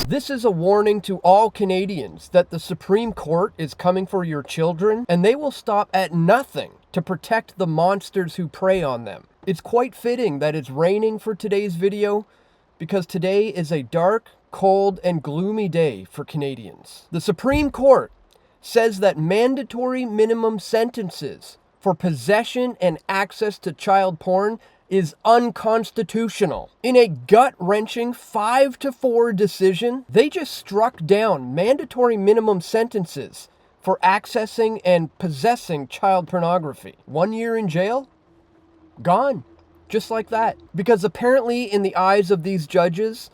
This is a warning to all Canadians that the Supreme Court is coming for your children, and they will stop at nothing to protect the monsters who prey on them. It's quite fitting that it's raining for today's video, because today is a dark, cold, and gloomy day for Canadians. The Supreme Court says that mandatory minimum sentences for possession and access to child porn is unconstitutional. In a gut-wrenching 5-4 decision, they just struck down mandatory minimum sentences for accessing and possessing child pornography. 1 year in jail? Gone. Just like that. Because apparently, in the eyes of these judges,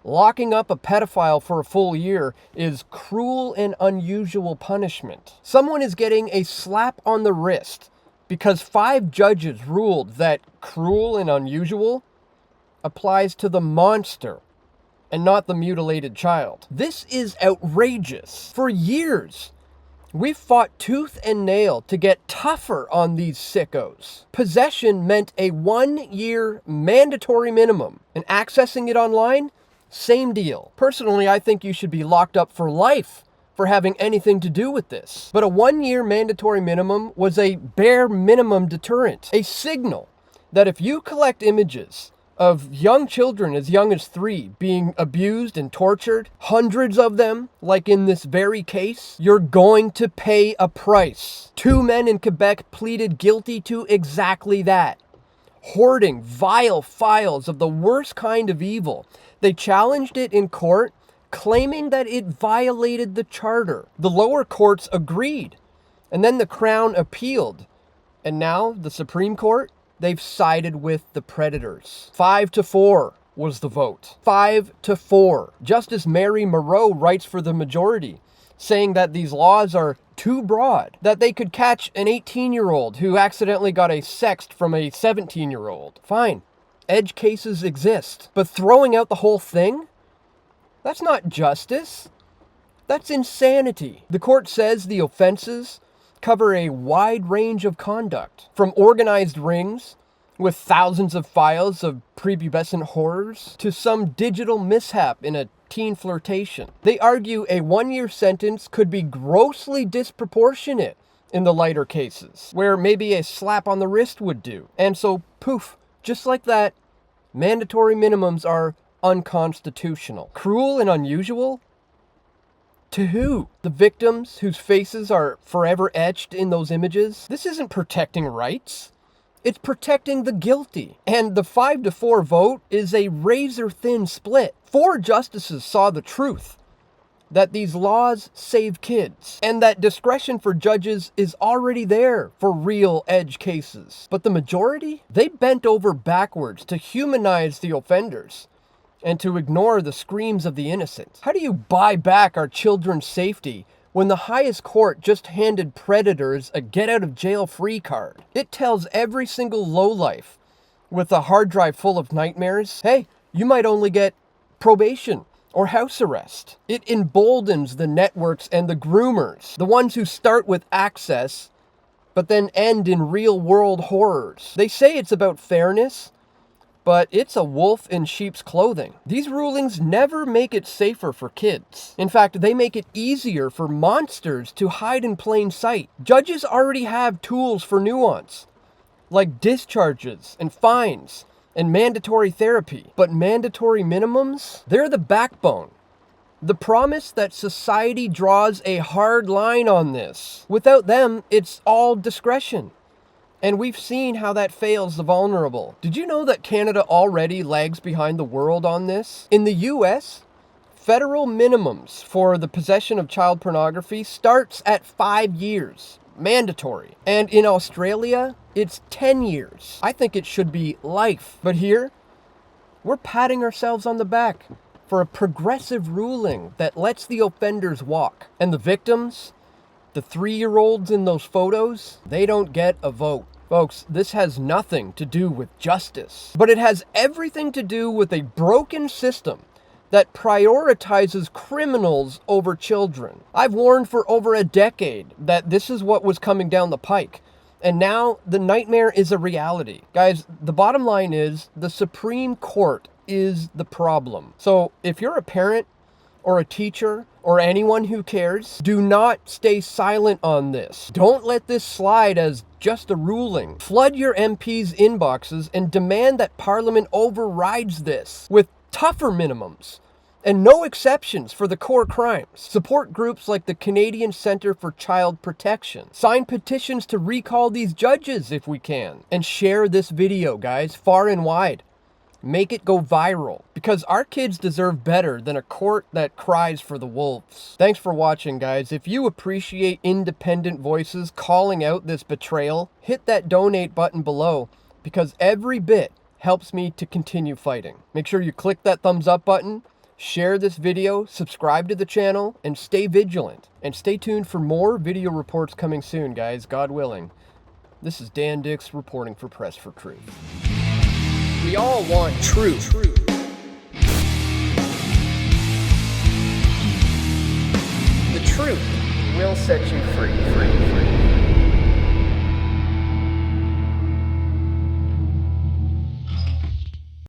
locking up a pedophile for a full year is cruel and unusual punishment. Someone is getting a slap on the wrist because 5 judges ruled that cruel and unusual applies to the monster and not the mutilated child. This is outrageous. For years, we've fought tooth and nail to get tougher on these sickos. Possession meant a 1-year mandatory minimum, and accessing it online, same deal. Personally, I think you should be locked up for life for having anything to do with this. But a 1-year mandatory minimum was a bare minimum deterrent, a signal that if you collect images of young children as young as 3 being abused and tortured, hundreds of them, like in this very case, you're going to pay a price. 2 men in Quebec pleaded guilty to exactly that. Hoarding vile files of the worst kind of evil. They challenged it in court, claiming that it violated the charter. The lower courts agreed, and then the Crown appealed. And now, the Supreme Court, they've sided with the predators. 5-4 was the vote. 5-4. Justice Mary Moreau writes for the majority, saying that these laws are too broad, that they could catch an 18-year-old who accidentally got a sext from a 17-year-old. Fine, edge cases exist, but throwing out the whole thing? That's not justice. That's insanity. The court says the offenses cover a wide range of conduct, from organized rings with thousands of files of prepubescent horrors to some digital mishap in a teen flirtation. They argue a 1-year sentence could be grossly disproportionate in the lighter cases, where maybe a slap on the wrist would do. And so, poof, just like that, mandatory minimums are unconstitutional. Cruel and unusual? To who? The victims whose faces are forever etched in those images? This isn't protecting rights. It's protecting the guilty. And the 5-4 vote is a razor-thin split. 4 justices saw the truth, that these laws save kids, and that discretion for judges is already there for real edge cases. But the majority? They bent over backwards to humanize the offenders and to ignore the screams of the innocent. How do you buy back our children's safety when the highest court just handed predators a get-out-of-jail-free card? It tells every single lowlife with a hard drive full of nightmares, hey, you might only get probation or house arrest. It emboldens the networks and the groomers, the ones who start with access but then end in real-world horrors. They say it's about fairness, but it's a wolf in sheep's clothing. These rulings never make it safer for kids. In fact, they make it easier for monsters to hide in plain sight. Judges already have tools for nuance, like discharges and fines and mandatory therapy. But mandatory minimums? They're the backbone. The promise that society draws a hard line on this. Without them, it's all discretion. And we've seen how that fails the vulnerable. Did you know that Canada already lags behind the world on this? In the US, federal minimums for the possession of child pornography starts at 5 years, mandatory. And in Australia, it's 10 years. I think it should be life. But here, we're patting ourselves on the back for a progressive ruling that lets the offenders walk. And the victims, the 3-year-olds in those photos, they don't get a vote. Folks, this has nothing to do with justice, but it has everything to do with a broken system that prioritizes criminals over children. I've warned for over a decade that this is what was coming down the pike, and now the nightmare is a reality. Guys, the bottom line is the Supreme Court is the problem. So if you're a parent or a teacher or anyone who cares, do not stay silent on this. Don't let this slide as just a ruling. Flood your MPs' inboxes and demand that Parliament overrides this with tougher minimums and no exceptions for the core crimes. Support groups like the Canadian Centre for Child Protection. Sign petitions to recall these judges if we can. And share this video, guys, far and wide. Make it go viral, because our kids deserve better than a court that cries for the wolves. Thanks for watching, guys. If you appreciate independent voices calling out this betrayal, hit that donate button below, because every bit helps me to continue fighting. Make sure you click that thumbs up button, share this video, subscribe to the channel, and stay vigilant. And stay tuned for more video reports coming soon, guys, God willing. This is Dan Dicks reporting for Press for Truth. We all want truth. The truth will set you free.